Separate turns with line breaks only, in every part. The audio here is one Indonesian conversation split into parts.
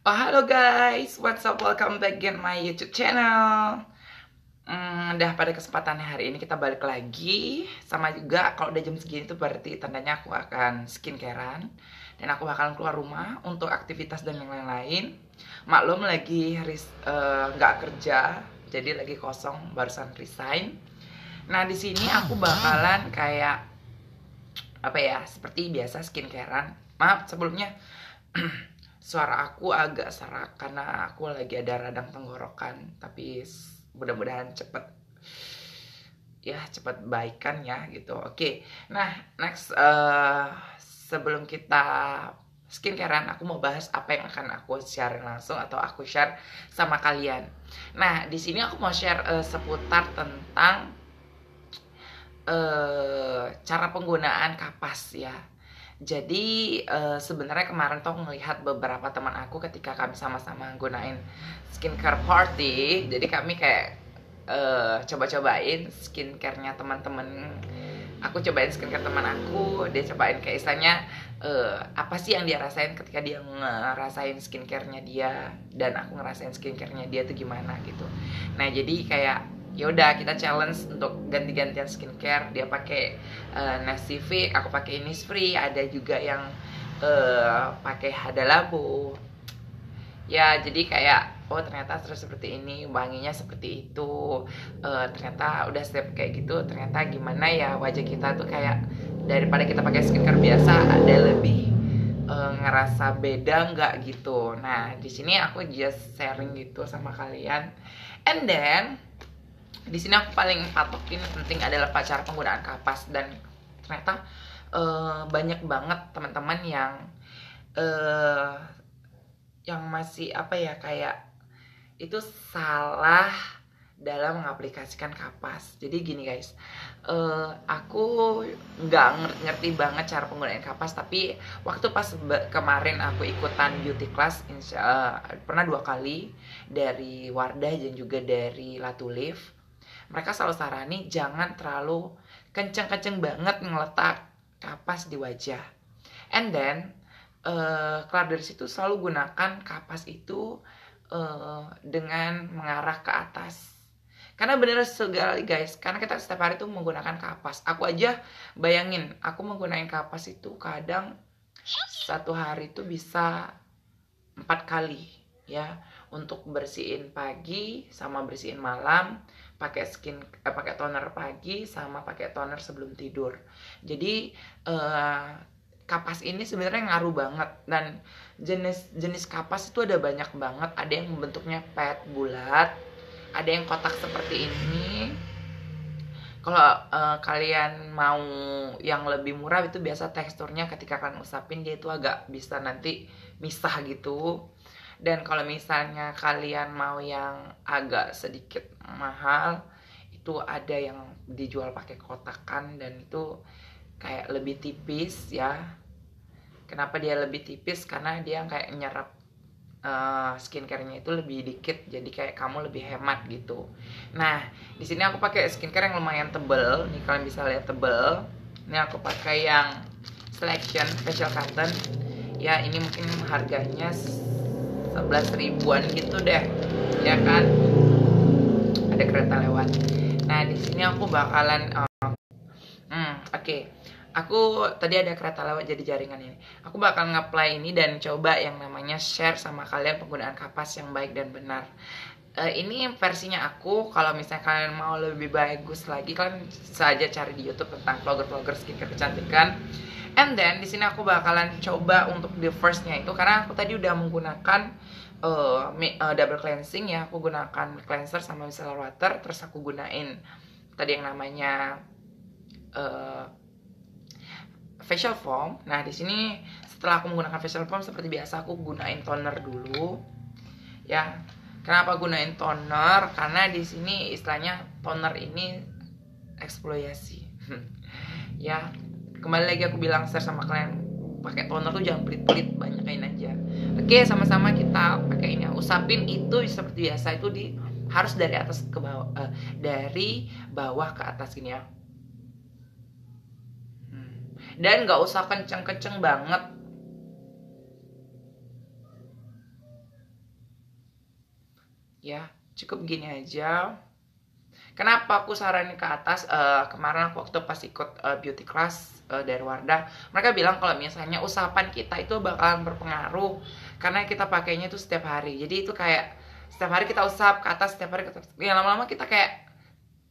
Oh, halo guys, what's up? Welcome back again my YouTube channel. Udah pada kesempatan hari ini kita balik lagi. Sama juga kalau udah jam segini tuh berarti tandanya aku akan skincarean. Dan aku bakalan keluar rumah untuk aktivitas dan yang lain-lain. Maklum lagi nggak kerja, jadi lagi kosong, barusan resign. Nah di sini aku bakalan kayak apa ya, seperti biasa skincarean. Maaf sebelumnya suara aku agak serak karena aku lagi ada radang tenggorokan, tapi mudah-mudahan cepet baikan ya gitu. Oke. Nah, next sebelum kita skincarean, aku mau bahas apa yang akan aku share langsung atau aku share sama kalian. Nah, di sini aku mau share seputar tentang cara penggunaan kapas ya. Jadi sebenarnya kemarin tuh ngelihat beberapa teman aku ketika kami sama-sama gunain skincare party. Jadi kami kayak coba-cobain skincarenya teman-teman. Aku cobain skincare teman aku, dia cobain kayak istilahnya apa sih yang dia rasain ketika dia ngerasain skincarenya dia, dan aku ngerasain skincarenya dia tuh gimana gitu. Nah jadi kayak ya udah kita challenge untuk ganti-gantian skincare. Dia pakai Nasifik, aku pakai Innisfree, ada juga yang pakai Hada Labo. Ya jadi kayak oh ternyata terus seperti ini, wanginya seperti itu. Ternyata udah step kayak gitu, ternyata gimana ya wajah kita tuh kayak daripada kita pakai skincare biasa ada lebih ngerasa beda nggak gitu. Nah di sini aku just sharing gitu sama kalian. And then di sini aku paling patokin penting adalah cara penggunaan kapas. Dan ternyata banyak banget teman-teman yang masih apa ya, kayak itu salah dalam mengaplikasikan kapas. Jadi gini guys, aku nggak ngerti banget cara penggunaan kapas, tapi waktu pas kemarin aku ikutan beauty class, pernah 2 kali dari Wardah dan juga dari Latulif. Mereka selalu sarani jangan terlalu kenceng-kenceng banget ngeletak kapas di wajah. And then keluar dari situ selalu gunakan kapas itu dengan mengarah ke atas. Karena bener sekali guys, karena kita setiap hari tuh menggunakan kapas. Aku aja bayangin, aku menggunakan kapas itu kadang satu hari tuh bisa 4 kali ya, untuk bersihin pagi sama bersihin malam, pakai pakai toner pagi sama pakai toner sebelum tidur. Jadi kapas ini sebenarnya ngaruh banget. Dan jenis kapas itu ada banyak banget. Ada yang bentuknya pet bulat, ada yang kotak seperti ini. Kalau kalian mau yang lebih murah, itu biasa teksturnya ketika kalian usapin dia itu agak bisa nanti misah gitu. Dan kalau misalnya kalian mau yang agak sedikit mahal, itu ada yang dijual pakai kotakan dan itu kayak lebih tipis ya. Kenapa dia lebih tipis? Karena dia kayak nyerap skincarenya itu lebih dikit, jadi kayak kamu lebih hemat gitu. Nah di sini aku pakai skincare yang lumayan tebel nih, kalian bisa lihat tebel. Ini aku pakai yang Selection Facial Cotton ya. Ini mungkin harganya 11 ribuan gitu deh ya kan, ada kereta lewat. Nah di sini aku bakalan oke. Aku tadi ada kereta lewat jadi jaringan ini. Aku bakal nge-play ini dan coba yang namanya share sama kalian penggunaan kapas yang baik dan benar. Ini versinya aku. Kalau misalnya kalian mau lebih bagus lagi, kalian saja cari di YouTube tentang vlogger-vlogger skincare kecantikan. And then di sini aku bakalan coba untuk the firstnya itu, karena aku tadi udah menggunakan double cleansing ya. Aku gunakan cleanser sama micellar water, terus aku gunain tadi yang namanya facial foam. Nah di sini setelah aku menggunakan facial foam, seperti biasa aku gunain toner dulu ya. Kenapa gunain toner? Karena di sini istilahnya toner ini eksfoliasi ya. Kembali lagi aku bilang share sama kalian, pakai toner tuh jangan pelit-pelit, banyakin aja. Oke, sama-sama kita pakai ini. Usapin itu seperti biasa, itu harus dari atas ke bawah, dari bawah ke atas gini ya. Dan nggak usah kenceng-kenceng banget. ya. Cukup gini aja. Kenapa aku saranin ke atas? Kemarin aku waktu pas ikut beauty class dari Wardah, mereka bilang kalau misalnya usapan kita itu bakalan berpengaruh karena kita pakainya itu setiap hari. Jadi itu kayak setiap hari kita usap ke atas, setiap hari kita, ya lama-lama kita kayak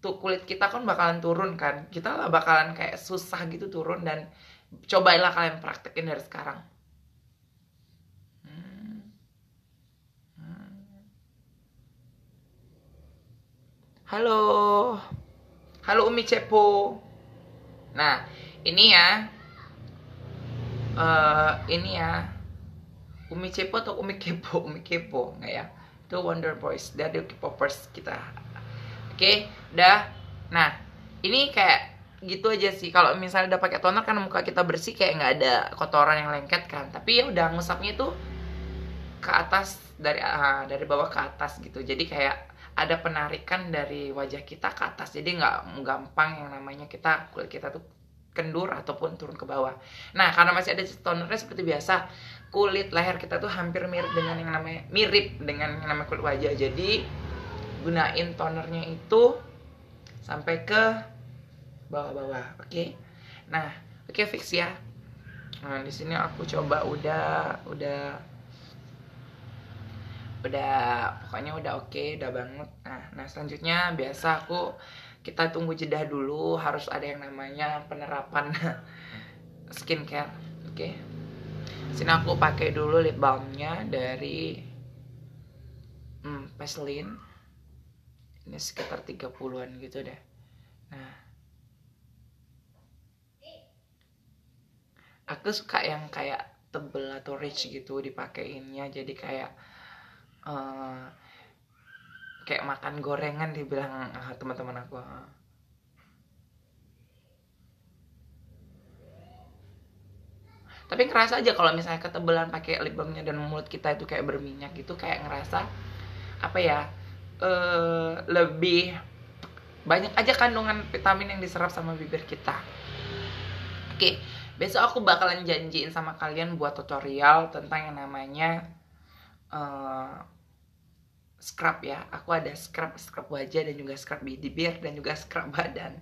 tuh kulit kita kan bakalan turun kan. Kita lah bakalan kayak susah gitu turun, dan cobainlah kalian praktekin dari sekarang. Halo, halo Umi Cepo. Nah, ini ya, ini ya, Umi Cepo atau Umi Kepo? Umi Kepo, nggak ya? Itu Wonder Boys, dari K-popers kita. Oke, udah. Nah, ini kayak gitu aja sih. Kalau misalnya udah pakai toner kan muka kita bersih, kayak nggak ada kotoran yang lengket kan. Tapi ya udah, ngusapnya tuh ke atas, dari bawah ke atas gitu. Jadi kayak ada penarikan dari wajah kita ke atas, jadi nggak gampang yang namanya kulit kita tuh kendur ataupun turun ke bawah. Nah, karena masih ada tonernya, seperti biasa kulit leher kita tuh hampir mirip dengan yang namanya kulit wajah. Jadi gunain tonernya itu sampai ke bawah-bawah, oke? Nah, oke, fix ya. Nah, di sini aku coba udah pokoknya udah oke, udah banget. Nah selanjutnya biasa kita tunggu jeda dulu, harus ada yang namanya penerapan skincare. Oke. Sini aku pakai dulu lip balmnya dari Vaseline. Ini sekitar 30-an gitu deh. Nah, aku suka yang kayak tebel atau rich gitu dipakeinnya, jadi kayak kayak makan gorengan dibilang teman-teman aku. Tapi ngerasa aja kalau misalnya ketebelan pakai lip balmnya dan mulut kita itu kayak berminyak gitu, kayak ngerasa apa ya, lebih banyak aja kandungan vitamin yang diserap sama bibir kita. Oke, besok aku bakalan janjiin sama kalian buat tutorial tentang yang namanya scrub ya. Aku ada scrub wajah dan juga scrub bibir dan juga scrub badan,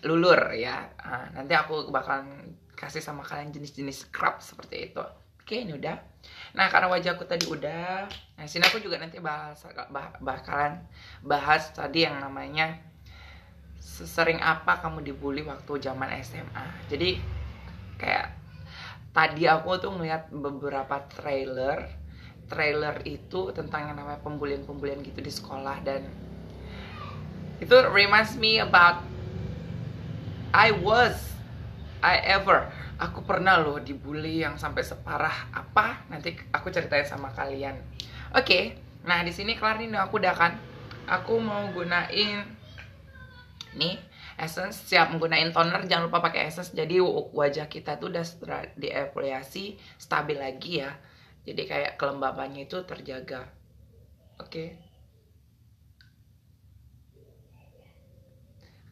lulur ya. Nanti aku bakalan kasih sama kalian jenis-jenis scrub seperti itu. Oke, ini udah. Nah, karena wajahku tadi udah, nah sini aku juga nanti bakalan bahas tadi yang namanya sesering apa kamu dibully waktu zaman SMA. Jadi kayak tadi aku tuh ngeliat beberapa trailer itu tentang yang namanya pembulian gitu di sekolah, dan itu reminds me about aku pernah loh dibully yang sampai separah apa, nanti aku ceritain sama kalian. Oke, nah di sini kelar nih, aku udah kan, aku mau gunain nih essence, siap menggunain toner, jangan lupa pakai essence. Jadi wajah kita tuh udah dieksfoliasi, stabil lagi ya, jadi kayak kelembabannya itu terjaga. Oke.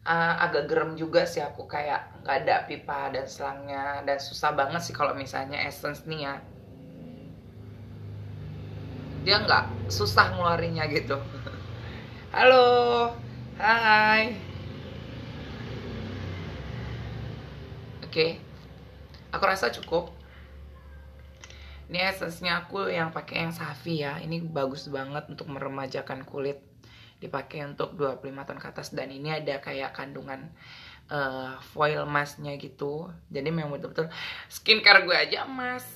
Agak gerem juga sih aku, kayak nggak ada pipa dan selangnya, dan susah banget sih kalau misalnya essence nih ya, dia nggak susah ngeluarinnya gitu. Halo, hai. Oke, aku rasa cukup. Ini essence-nya aku yang pakai yang Safi ya. Ini bagus banget untuk meremajakan kulit. Dipakai untuk 25 tahun ke atas, dan ini ada kayak kandungan foil masknya gitu. Jadi memang betul-betul skincare gue aja mas,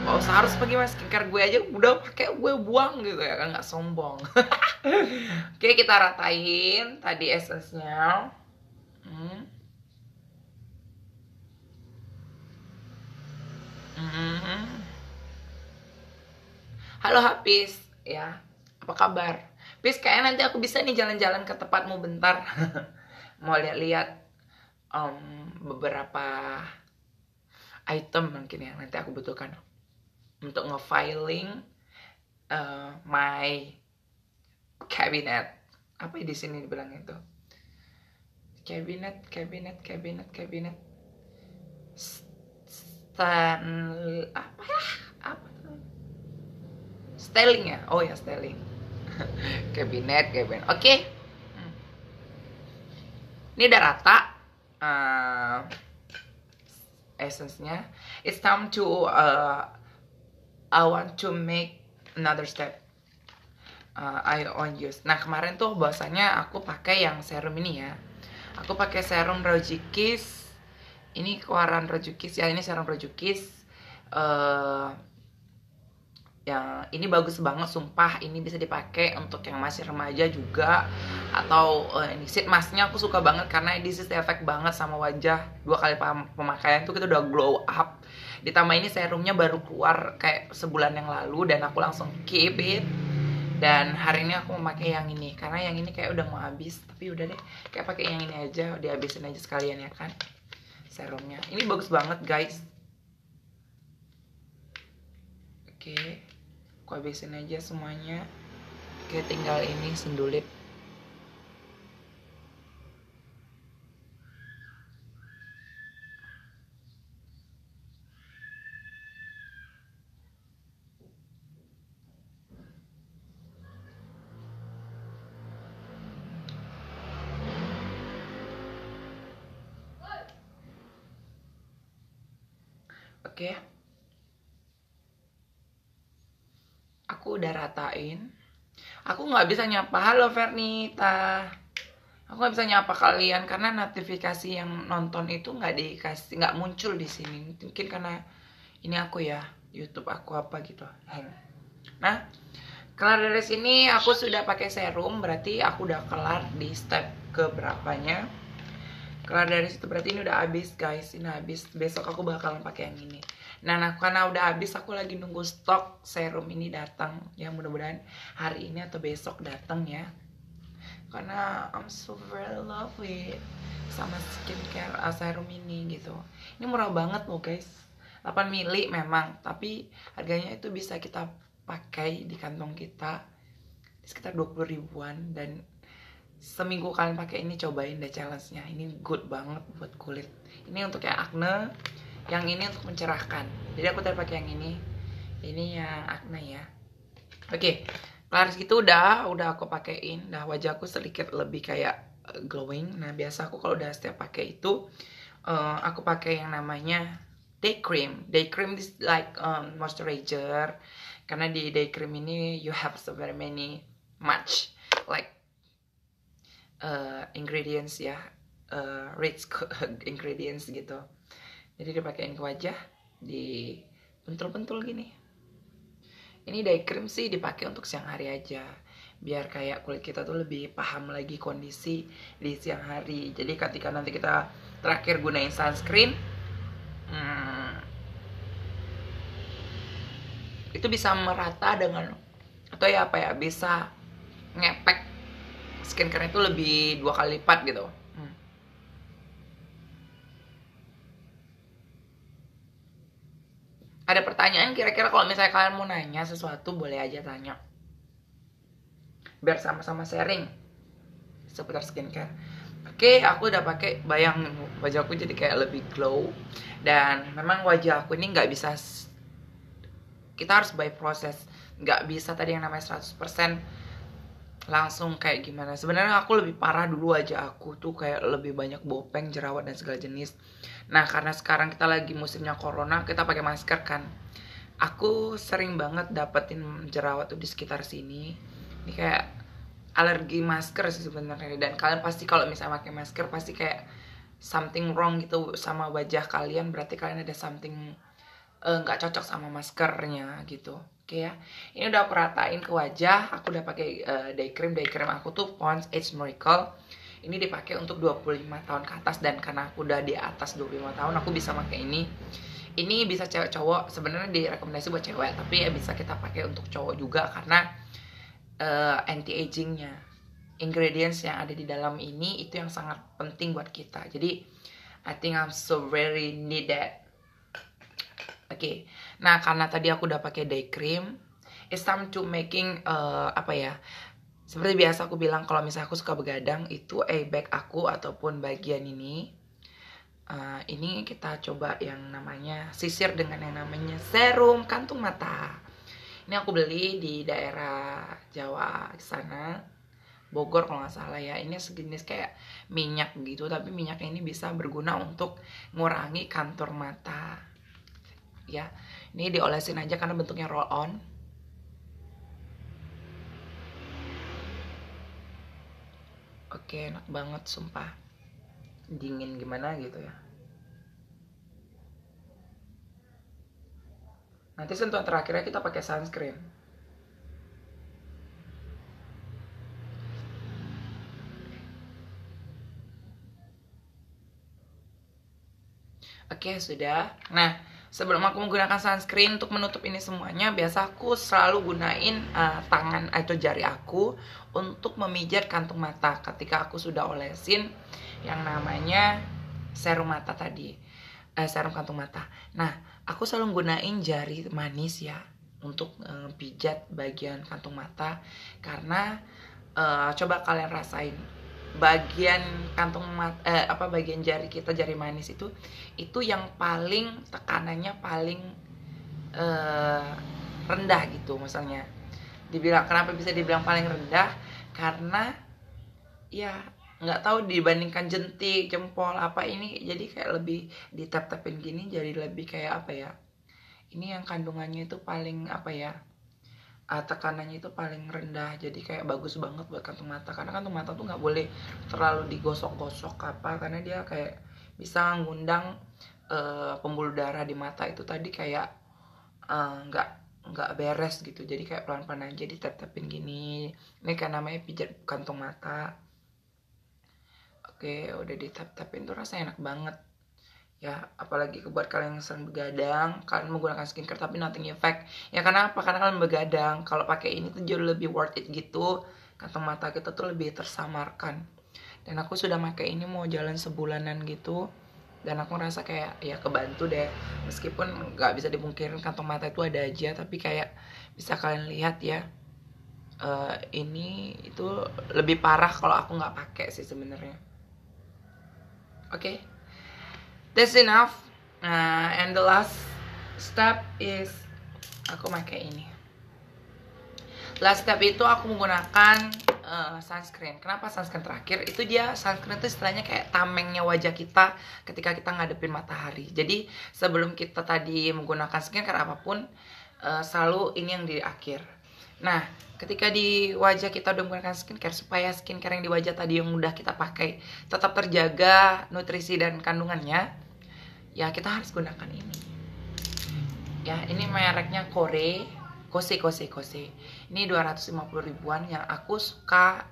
gak usah harus pergi mas, skincare gue aja udah pakai gue buang gitu ya kan, nggak sombong. Oke, kita ratain tadi essence-nya. Halo Hafiz, ya, apa kabar? Hafiz, kayaknya nanti aku bisa nih jalan-jalan ke tempatmu bentar. Mau lihat-lihat beberapa item mungkin ya, nanti aku butuhkan untuk nge-filing my cabinet. Apa ya di sini dibilang itu? Cabinet. Apa ya? Styling ya? Oh ya, styling. Kabinet. Oke. Ini udah rata. Essence-nya. It's time to I want to make another step. I on use. Nah, kemarin tuh bahasanya aku pakai yang serum ini ya. Aku pakai serum Rojikis. Ini keluaran Rojikis ya, ini serum Rojikis. Yang ini bagus banget, sumpah. Ini bisa dipakai untuk yang masih remaja juga. Atau ini sheet masknya aku suka banget karena this is effect banget sama wajah. 2 kali pemakaian tuh kita udah glow up. Ditambah ini serumnya baru keluar kayak sebulan yang lalu dan aku langsung keep it. Dan hari ini aku mau pakai yang ini karena yang ini kayak udah mau habis, tapi udah deh kayak pakai yang ini aja, dihabisin aja sekalian ya kan serumnya. Ini bagus banget guys. Oke, aku habisin aja semuanya. Oke, tinggal ini sendulit. Oke, aku udah ratain. Aku nggak bisa nyapa, halo Vernita. Aku nggak bisa nyapa kalian karena notifikasi yang nonton itu nggak dikasih, nggak muncul di sini. Mungkin karena ini aku ya, YouTube aku apa gitu. Nah, kelar dari sini aku sudah pakai serum, berarti aku udah kelar di step keberapanya. Kelar dari situ berarti ini udah habis guys, ini habis. Besok aku bakalan pakai yang ini. Nah, karena udah habis aku lagi nunggu stok serum ini datang. Ya mudah-mudahan hari ini atau besok datang ya. Karena I'm so very love with sama skincare serum ini gitu. Ini murah banget loh guys. 8 mili memang, tapi harganya itu bisa kita pakai di kantong kita sekitar 20 ribuan. Dan seminggu kalian pakai ini, cobain deh challenge-nya. Ini good banget buat kulit. Ini untuk yang acne, yang ini untuk mencerahkan. Jadi aku tadi pakai yang ini. Ini yang acne ya. Oke, kelar segitu udah aku pakein. Nah, wajahku sedikit lebih kayak glowing. Nah, biasa aku kalau udah setiap pakai itu aku pakai yang namanya day cream. Day cream is like moisturizer. Karena di day cream ini you have so very many much like ingredients ya, rich ingredients gitu. Jadi dipakein ke wajah, di pentul-pentul gini. Ini day cream sih dipakai untuk siang hari aja, biar kayak kulit kita tuh lebih paham lagi kondisi di siang hari. Jadi ketika nanti kita terakhir gunain sunscreen, itu bisa merata dengan, atau ya apa ya, bisa ngepek skincare itu lebih 2 kali lipat gitu. Ada pertanyaan kira-kira kalau misalnya kalian mau nanya sesuatu boleh aja tanya. Biar sama-sama sharing seputar skincare. Oke, aku udah pakai, bayang wajahku jadi kayak lebih glow. Dan memang wajah aku ini nggak bisa, kita harus by proses. Nggak bisa tadi yang namanya 100% langsung kayak gimana. Sebenarnya aku lebih parah dulu aja, aku tuh kayak lebih banyak bopeng, jerawat dan segala jenis. Nah, karena sekarang kita lagi musimnya corona, kita pakai masker kan. Aku sering banget dapetin jerawat tuh di sekitar sini. Ini kayak alergi masker sih sebenarnya. Dan kalian pasti kalau misalnya pakai masker pasti kayak something wrong gitu sama wajah kalian. Berarti kalian ada something nggak cocok sama maskernya gitu. Oke ya, ini udah aku ratain ke wajah. Aku udah pakai day cream aku tuh Pond's Age Miracle. Ini dipakai untuk 25 tahun ke atas, dan karena aku udah di atas 25 tahun aku bisa pakai ini. Ini bisa cewek cowok, sebenarnya direkomendasi buat cewek, tapi ya bisa kita pakai untuk cowok juga karena anti agingnya, ingredients yang ada di dalam ini itu yang sangat penting buat kita. Jadi I think I'm so very need that. Oke, nah karena tadi aku udah pakai day cream, it's time to making apa ya? Seperti biasa aku bilang kalau misalnya aku suka begadang, itu bag aku ataupun bagian ini kita coba yang namanya sisir dengan yang namanya serum kantung mata. Ini Ini aku beli di daerah Jawa sana, Bogor kalau nggak salah ya. Ini sejenis kayak minyak gitu, tapi minyaknya ini bisa berguna untuk ngurangi kantor mata. Ya, ini diolesin aja karena bentuknya roll on. Oke, enak banget sumpah. Dingin gimana gitu ya. Nanti sentuhan terakhirnya kita pakai sunscreen. Oke, sudah. Nah, sebelum aku menggunakan sunscreen untuk menutup ini semuanya, biasa aku selalu gunain tangan atau jari aku untuk memijat kantung mata ketika aku sudah olesin yang namanya serum mata tadi. Serum kantung mata. Nah, aku selalu gunain jari manis ya untuk pijat bagian kantung mata karena coba kalian rasain bagian kantung bagian jari kita, jari manis itu yang paling tekanannya paling rendah gitu. Misalnya dibilang kenapa bisa dibilang paling rendah, karena ya nggak tahu dibandingkan jentik, jempol apa ini, jadi kayak lebih ditap-tapin gini, jadi lebih kayak apa ya, ini yang kandungannya itu paling apa ya, tekanannya itu paling rendah, jadi kayak bagus banget buat kantung mata. Karena kantung mata tuh nggak boleh terlalu digosok-gosok apa, karena dia kayak bisa ngundang pembuluh darah di mata itu tadi kayak nggak beres gitu. Jadi kayak pelan-pelan aja ditap-tapin gini. Ini kan namanya pijat kantung mata. Oke, udah ditap-tapin tuh rasanya enak banget ya, apalagi buat kalian yang sering begadang, kalian menggunakan skincare tapi nothing effect ya. Kenapa? Karena kalian begadang. Kalau pakai ini tuh jauh lebih worth it gitu, kantong mata kita tuh lebih tersamarkan. Dan aku sudah pakai ini mau jalan sebulanan gitu, dan aku ngerasa kayak ya kebantu deh. Meskipun nggak bisa dipungkirin kantong mata itu ada aja, tapi kayak bisa kalian lihat ya, ini itu lebih parah kalau aku nggak pakai sih sebenarnya. Oke. That's enough. And the last step is aku pakai ini. Last step itu aku menggunakan sunscreen. Kenapa sunscreen terakhir? Itu dia, sunscreen itu istilahnya kayak tamengnya wajah kita ketika kita ngadepin matahari. Jadi sebelum kita tadi menggunakan skincare apapun, selalu ini yang di akhir. Nah, ketika di wajah kita udah menggunakan skincare, supaya skincare yang di wajah tadi yang udah kita pakai tetap terjaga nutrisi dan kandungannya, ya kita harus gunakan ini. Ya, ini mereknya Kose. Ini 250 ribuan. Yang aku suka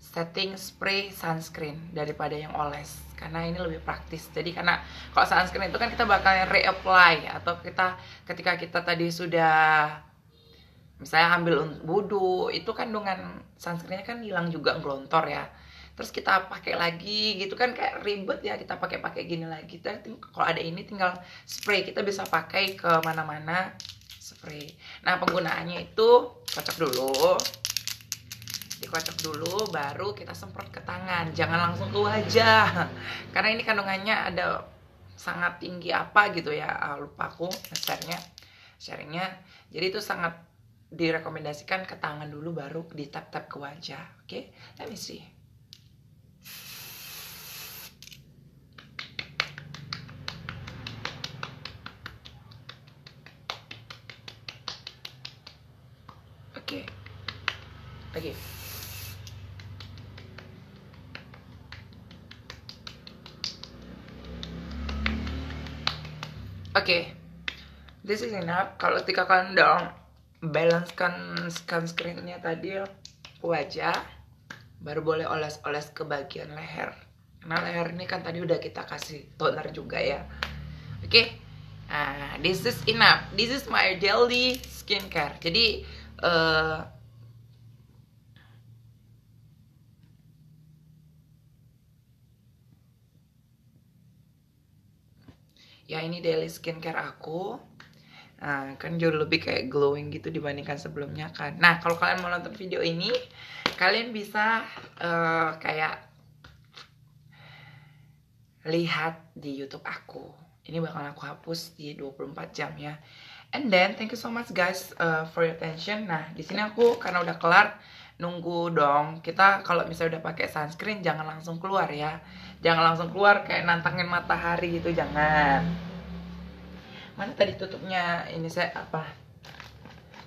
setting spray sunscreen daripada yang oles, karena ini lebih praktis. Jadi karena kalau sunscreen itu kan kita bakal reapply, atau ketika kita tadi sudah misalnya ambil wudhu, itu kandungan sunscreennya kan hilang juga, ngelontor ya. Terus kita pakai lagi gitu kan, kayak ribet ya, kita pakai gini lagi. Kalau ada ini tinggal spray, kita bisa pakai ke mana-mana spray. Nah, penggunaannya itu dikocok dulu baru kita semprot ke tangan, jangan langsung ke wajah. Karena ini kandungannya ada sangat tinggi apa gitu ya, lupa aku sharingnya. Jadi itu sangat direkomendasikan ke tangan dulu baru ditap-tap ke wajah. Oke, let me see. Oke. Oke. This is enough. Kalau ketika kalian udah balancekan sunscreennya tadi ke wajah, baru boleh oles-oles ke bagian leher. Karena leher ini kan tadi udah kita kasih toner juga ya. Oke. This is enough. This is my daily skincare. Jadi ya ini daily skincare aku. Kan jauh lebih kayak glowing gitu dibandingkan sebelumnya kan. Nah, kalau kalian mau nonton video ini, kalian bisa kayak lihat di YouTube aku. Ini bakal aku hapus di 24 jam ya. And then thank you so much guys for your attention. Nah di sini aku karena udah kelar, nunggu dong. Kita kalau misalnya udah pakai sunscreen jangan langsung keluar ya. Jangan langsung keluar kayak nantangin matahari gitu, jangan. Mana tadi tutupnya? Ini saya apa?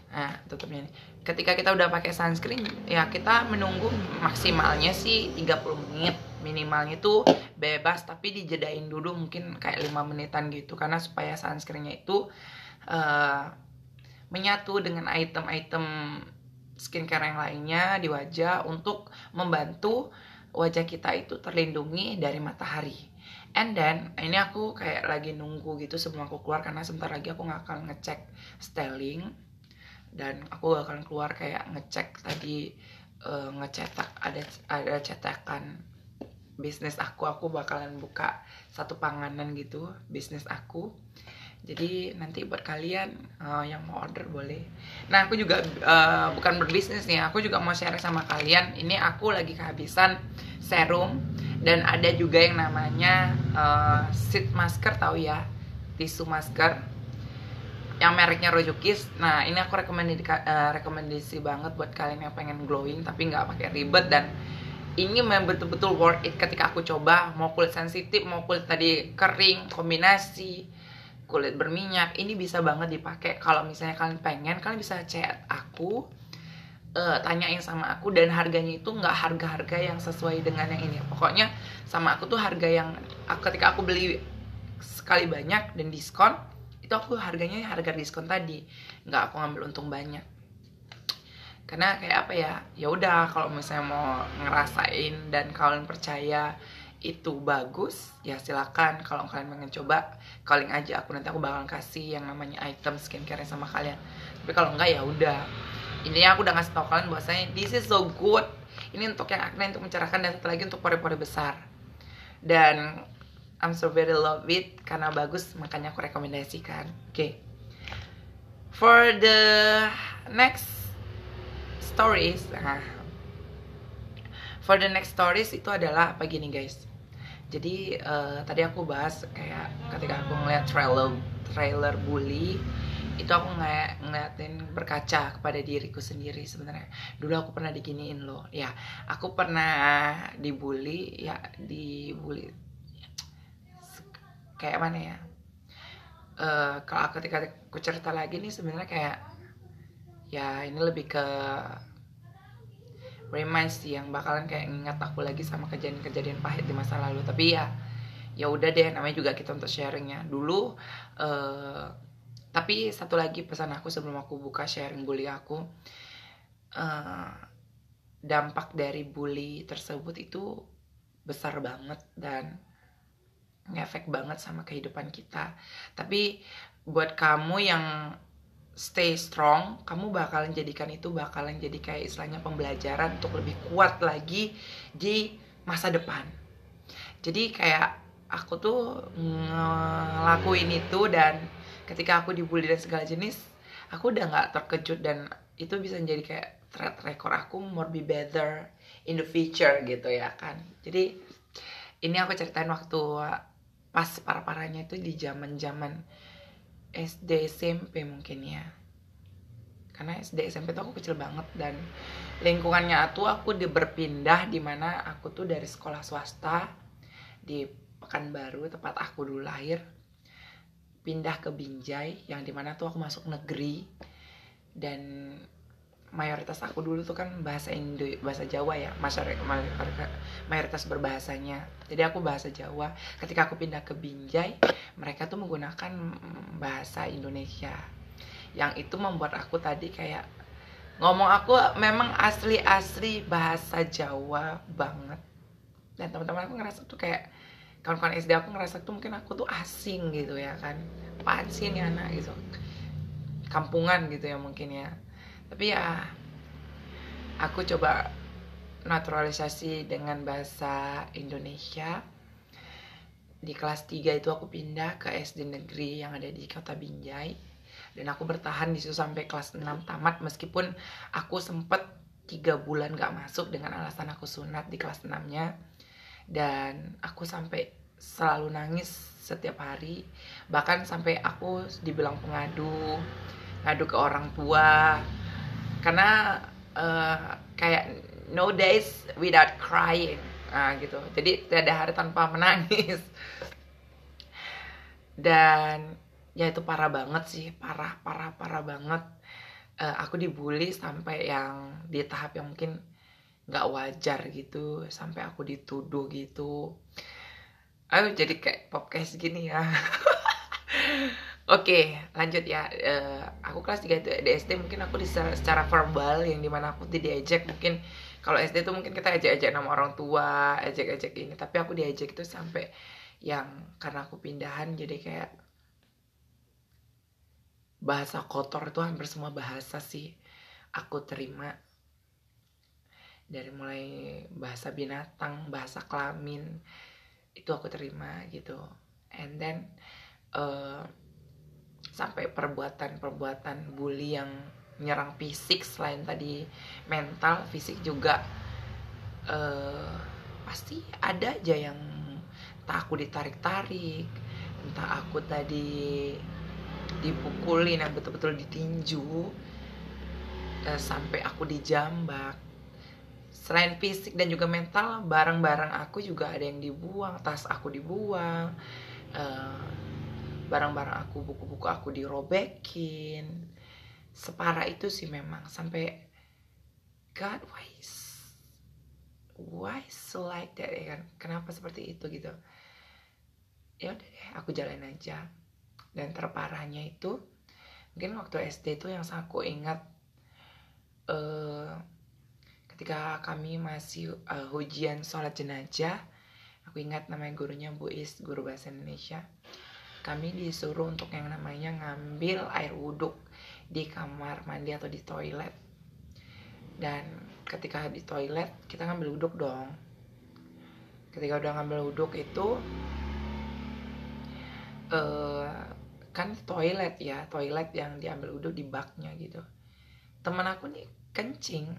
Nah tutupnya ini. Ketika kita udah pakai sunscreen ya kita menunggu maksimalnya sih 30 menit. Minimalnya tuh bebas tapi dijedain dulu mungkin kayak 5 menitan gitu, karena supaya sunscreennya itu menyatu dengan item-item skincare yang lainnya di wajah untuk membantu wajah kita itu terlindungi dari matahari. And then ini aku kayak lagi nunggu gitu sebelum aku keluar, karena sebentar lagi aku nggak akan ngecek styling dan aku akan keluar kayak ngecek tadi ngecetak ada cetakan bisnis aku bakalan buka satu panganan gitu bisnis aku. Jadi nanti buat kalian yang mau order boleh. Nah aku juga bukan berbisnis nih, aku juga mau share sama kalian. Ini aku lagi kehabisan serum dan ada juga yang namanya sheet masker, tahu ya, tisu masker yang mereknya Rojukis. Nah ini aku rekomendasi banget buat kalian yang pengen glowing tapi nggak pakai ribet, dan ini memang betul-betul worth it ketika aku coba. Mau kulit sensitif, mau kulit tadi kering, kombinasi kulit berminyak, ini bisa banget dipakai. Kalau misalnya kalian pengen, kalian bisa chat aku, tanyain sama aku, dan harganya itu nggak harga-harga yang sesuai dengan yang ini. Pokoknya sama aku tuh harga yang ketika aku beli sekali banyak dan diskon, itu aku harganya harga diskon tadi, nggak aku ngambil untung banyak. Karena kayak apa ya, ya udah kalau misalnya mau ngerasain dan kalian percaya itu bagus ya silakan. Kalau kalian pengen coba, calling aja aku, nanti aku bakal kasih yang namanya item skincare sama kalian. Tapi kalau enggak ya udah, intinya aku udah ngasih tau kalian bahwasanya this is so good. Ini untuk yang acne, untuk mencerahkan, dan satu lagi untuk pori-pori besar. Dan I'm so very love it karena bagus, makanya aku rekomendasikan. Oke. For the next stories, for the next stories itu adalah apa gini guys. Jadi tadi aku bahas kayak ketika aku ngeliat trailer Bully, itu aku ngeliatin berkaca kepada diriku sendiri. Sebenarnya dulu aku pernah diginiin loh ya, aku pernah dibully kayak mana ya, kalau ketika aku cerita lagi nih sebenarnya kayak ya ini lebih ke reminds sih, yang bakalan kayak ngingat aku lagi sama kejadian-kejadian pahit di masa lalu. Tapi ya udah deh, namanya juga kita untuk sharingnya dulu. Tapi satu lagi pesan aku sebelum aku buka sharing bully aku, dampak dari bully tersebut itu besar banget dan ngefek banget sama kehidupan kita. Tapi buat kamu yang stay strong, kamu bakalan jadikan itu bakalan jadi kayak istilahnya pembelajaran untuk lebih kuat lagi di masa depan. Jadi kayak aku tuh ngelakuin itu, dan ketika aku dibully dan segala jenis, aku udah gak terkejut, dan itu bisa menjadi kayak track record aku more be better in the future gitu ya kan. Jadi ini aku ceritain waktu pas parah-parahnya itu di zaman SD SMP mungkin ya, karena SD SMP tuh aku kecil banget, dan lingkungannya tuh aku berpindah, dimana aku tuh dari sekolah swasta di Pekanbaru tempat aku dulu lahir, pindah ke Binjai yang dimana tuh aku masuk negeri, dan mayoritas aku dulu tuh kan bahasa Jawa ya, mayoritas berbahasanya. Jadi aku bahasa Jawa. Ketika aku pindah ke Binjai, mereka tuh menggunakan bahasa Indonesia, yang itu membuat aku tadi kayak ngomong aku memang asli bahasa Jawa banget. Dan teman-teman aku ngerasa tuh kayak, kawan-kawan SD aku ngerasa tuh mungkin aku tuh asing gitu ya kan, apaan sih ini anak gitu, kampungan gitu ya mungkin ya. Tapi ya aku coba naturalisasi dengan bahasa Indonesia. Di kelas 3 itu aku pindah ke SD negeri yang ada di kota Binjai, dan aku bertahan di situ sampai kelas 6 tamat, meskipun aku sempet 3 bulan gak masuk dengan alasan aku sunat di kelas 6-nya. Dan aku sampai selalu nangis setiap hari, bahkan sampai aku dibilang ngadu ke orang tua karena kayak no days without crying, gitu. Jadi tidak ada hari tanpa menangis. Dan ya itu parah banget sih, parah banget. Aku dibully sampai yang di tahap yang mungkin nggak wajar gitu, sampai aku dituduh gitu. Ayo jadi kayak podcast gini ya. Oke, lanjut ya. Aku kelas 3 itu di SD mungkin aku secara verbal yang dimana aku diajak, mungkin kalau SD itu mungkin kita ajak-ajak nama orang tua, ajak-ajak ini, tapi aku diajak itu sampai yang karena aku pindahan jadi kayak bahasa kotor itu hampir semua bahasa sih aku terima, dari mulai bahasa binatang, bahasa kelamin itu aku terima gitu. And then sampai perbuatan bully yang nyerang fisik, selain tadi mental, fisik juga pasti ada aja yang entah aku ditarik-tarik, entah aku tadi dipukulin yang betul-betul ditinju, sampai aku dijambak. Selain fisik dan juga mental, barang-barang aku juga ada yang dibuang, tas aku dibuang, barang-barang aku, buku-buku aku dirobekin. Separah itu sih memang, sampai God, why so like that ya kan? Kenapa seperti itu gitu? Ya udah deh, aku jalan aja. Dan terparahnya itu mungkin waktu SD itu yang aku ingat, ketika kami masih ujian sholat jenazah. Aku ingat namanya gurunya Bu Is, guru bahasa Indonesia. Kami disuruh untuk yang namanya ngambil air wudhu di kamar mandi atau di toilet. Dan ketika di toilet kita ngambil wudhu dong. Ketika udah ngambil wudhu itu kan toilet yang diambil wudhu di baknya gitu. Teman aku nih kencing,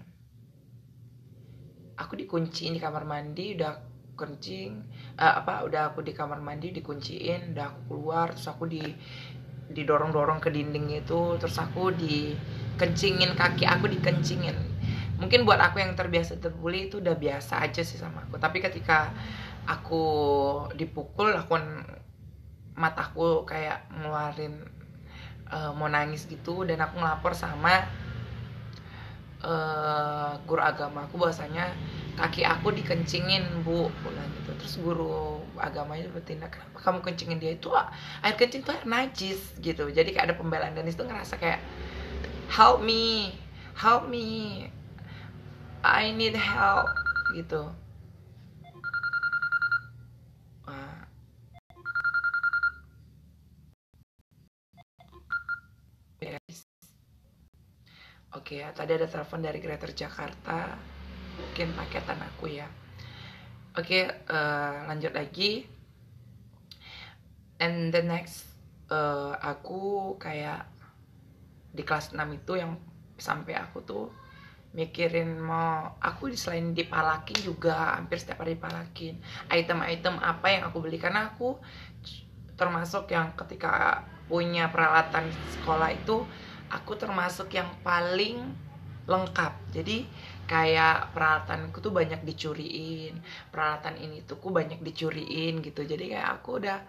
aku dikunciin di kamar mandi, udah kencing, udah aku di kamar mandi dikunciin, udah aku keluar, terus aku didorong-dorong ke dinding itu, terus aku dikencingin, kaki aku dikencingin. Mungkin buat aku yang terbiasa terbully itu udah biasa aja sih sama aku, tapi ketika aku dipukul, mataku kayak ngeluarin mau nangis gitu, dan aku ngelapor sama guru agama aku bahwasanya kaki aku dikencingin Bu, bilang gitu. Terus guru agamanya bertindak, kenapa kamu kencingin dia, itu air kencing tuh air najis gitu. Jadi kayak ada pembelaan, dan itu ngerasa kayak help me, I need help gitu. Oke ya, tadi ada telepon dari Greater Jakarta, mungkin paketan aku ya. Oke, lanjut lagi. And the next, aku kayak di kelas 6 itu yang sampai aku tuh mikirin mau, aku selain dipalakin juga hampir setiap hari dipalakin item-item apa yang aku beli, karena aku termasuk yang ketika punya peralatan sekolah itu aku termasuk yang paling lengkap. Jadi kayak peralatanku tuh banyak dicuriin, peralatan ini tuh banyak dicuriin gitu. Jadi kayak aku udah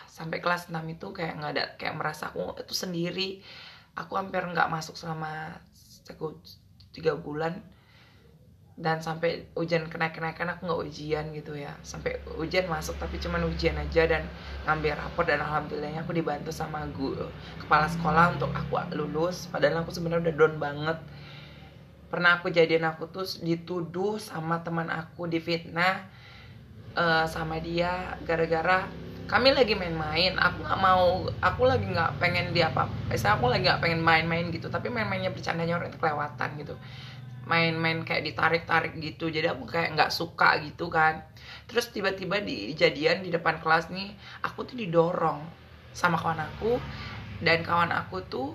sampai kelas 6 itu kayak nggak ada, kayak merasa aku itu sendiri. Aku hampir nggak masuk selama 3 bulan, dan sampai ujian kenaikan aku nggak ujian gitu ya. Sampai ujian masuk tapi cuman ujian aja dan ngambil rapor, dan alhamdulillahnya aku dibantu sama kepala sekolah untuk aku lulus. Padahal aku sebenarnya udah down banget. Pernah aku tuh dituduh sama teman aku, difitnah sama dia gara-gara kami lagi main-main. Aku lagi nggak pengen aku lagi nggak pengen main-main gitu, tapi main-mainnya bercandanya orang itu kelewatan gitu, main-main kayak ditarik-tarik gitu. Jadi aku kayak nggak suka gitu kan. Terus tiba-tiba di kejadian di depan kelas nih, aku tuh didorong sama kawan aku, dan kawan aku tuh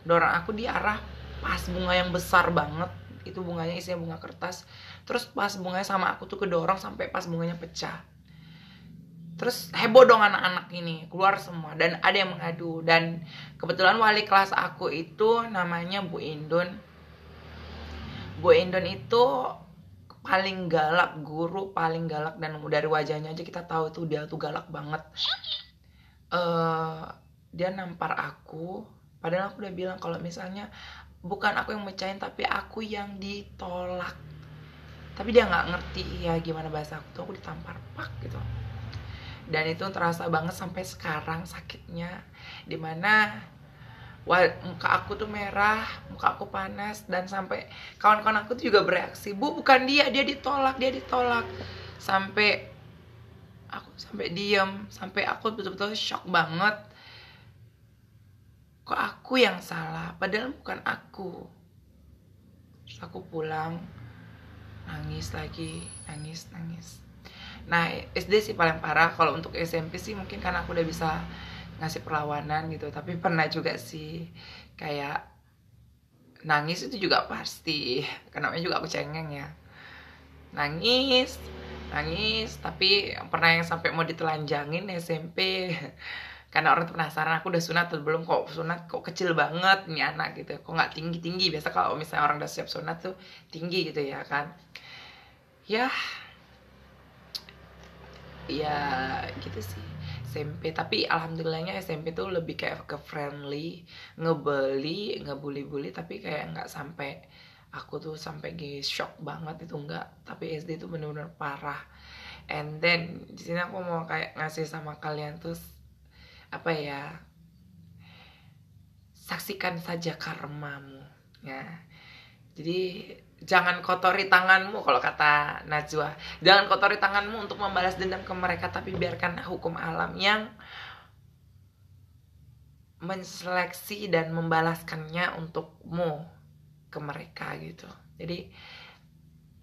dorong aku di arah pas bunga yang besar banget. Itu bunganya isinya bunga kertas. Terus pas bunganya sama aku tuh kedorong sampai pas bunganya pecah. Terus heboh dong anak-anak ini, keluar semua dan ada yang mengadu. Dan kebetulan wali kelas aku itu namanya Bu Indun. Bu Indun itu paling galak, guru paling galak, dan dari wajahnya aja kita tahu tuh dia tuh galak banget. Dia nampar aku, padahal aku udah bilang kalau misalnya bukan aku yang mecahin tapi aku yang ditolak. Tapi dia nggak ngerti ya gimana bahasa aku tuh, aku ditampar pak gitu. Dan itu terasa banget sampai sekarang sakitnya, dimana muka aku tuh merah, muka aku panas, dan sampai kawan-kawan aku tuh juga bereaksi, bu bukan dia ditolak, sampai aku sampai diem, sampai aku betul-betul shock banget, kok aku yang salah padahal bukan aku. Terus aku pulang nangis lagi, nangis. Nah SD sih paling parah. Kalau untuk SMP sih mungkin karena aku udah bisa ngasih perlawanan gitu, tapi pernah juga sih kayak nangis itu juga pasti, karena juga aku cengeng ya, nangis tapi pernah yang sampai mau ditelanjangin SMP karena orang tuh penasaran aku udah sunat atau belum, kok sunat kok kecil banget nih anak gitu, kok nggak tinggi. Biasa kalau misalnya orang udah siap sunat tuh tinggi gitu ya kan. Ya gitu sih SMP. Tapi alhamdulillahnya SMP tuh lebih kayak ke friendly, ngebully, tapi kayak nggak sampai aku tuh sampai shock banget, itu enggak. Tapi SD tuh bener-bener parah. And then di sini aku mau kayak ngasih sama kalian tuh apa ya, saksikan saja karmamu ya. Jadi jangan kotori tanganmu, kalau kata Najwa. Jangan kotori tanganmu untuk membalas dendam ke mereka, tapi biarkan hukum alam yang menseleksi dan membalaskannya untukmu ke mereka gitu. Jadi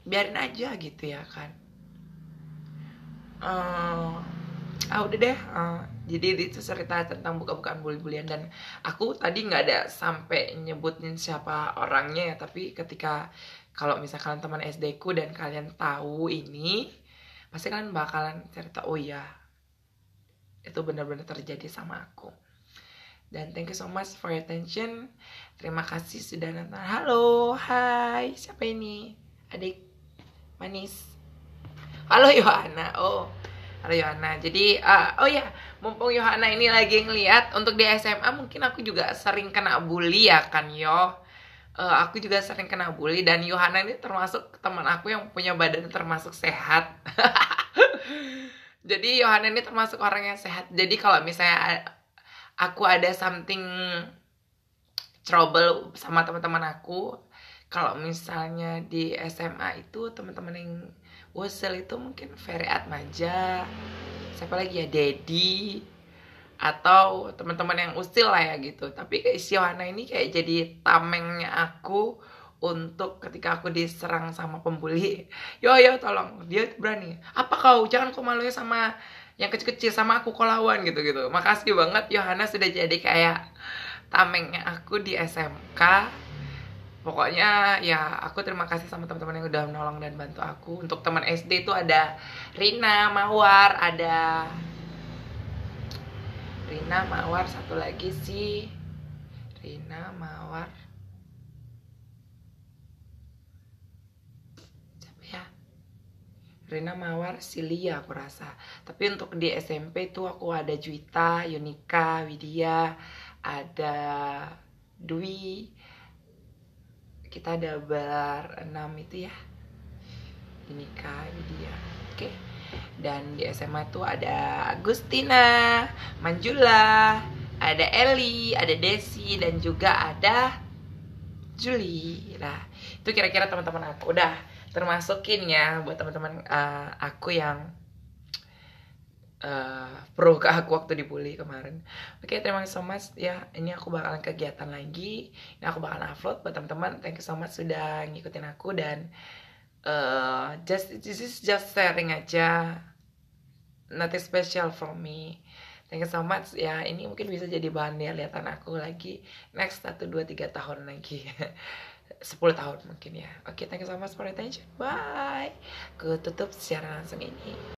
biarin aja gitu ya kan. Udah deh. Jadi itu cerita tentang buka-bukaan bully-bulian, dan aku tadi nggak ada sampai nyebutin siapa orangnya ya, tapi ketika kalau misalkan teman SD ku dan kalian tahu ini, pasti kalian bakalan cerita, oh iya itu benar-benar terjadi sama aku. Dan thank you so much for your attention. Terima kasih sudah nonton. Halo, hai, siapa ini? Adik manis. Halo Yohana. Oh, halo Yohana. Jadi oh ya, mumpung Yohana ini lagi ngeliat, untuk di SMA mungkin aku juga sering kena bully ya kan yo. Aku juga sering kena bully, dan Yohana ini termasuk teman aku yang punya badan termasuk sehat. Jadi Yohana ini termasuk orang yang sehat. Jadi kalau misalnya aku ada something trouble sama teman-teman aku, kalau misalnya di SMA itu teman-teman yang usil itu mungkin Ferry Atmaja, siapa lagi ya, Dedi, atau teman-teman yang usil lah ya gitu. Tapi kayak si Yohana ini kayak jadi tamengnya aku untuk ketika aku diserang sama pembuli. Yo tolong, dia berani. Apa kau, jangan kau maluin sama yang kecil-kecil, sama aku kau lawan gitu. Makasih banget Yohana sudah jadi kayak tamengnya aku di SMK. Pokoknya ya aku terima kasih sama teman-teman yang udah menolong dan bantu aku. Untuk teman SD itu ada Rina, Mawar, satu lagi sih Rina, Mawar, siapa ya, Rina, Mawar, Silia aku rasa. Tapi untuk di SMP tuh aku ada Juwita, Yunika, Widya, ada Dwi, kita ada ber-6 itu ya, Yunika, Widya, oke. Dan di SMA tuh ada Agustina, Manjula, ada Eli, ada Desi, dan juga ada Juli. Nah, itu kira-kira teman-teman aku. Udah termasukin ya buat teman-teman aku yang pro ke aku waktu dibully kemarin. Oke, terima kasih so much ya. Ini aku bakalan kegiatan lagi. Ini aku bakalan upload buat teman-teman. Thank you so much sudah ngikutin aku, dan this is just sharing aja, nothing special for me. Thank you so much ya. Ini mungkin bisa jadi bahan lihat-lihatan aku lagi next 1, 2, 3 tahun lagi. 10 tahun mungkin ya. Oke, thank you so much for attention. Bye. Aku tutup secara langsung ini.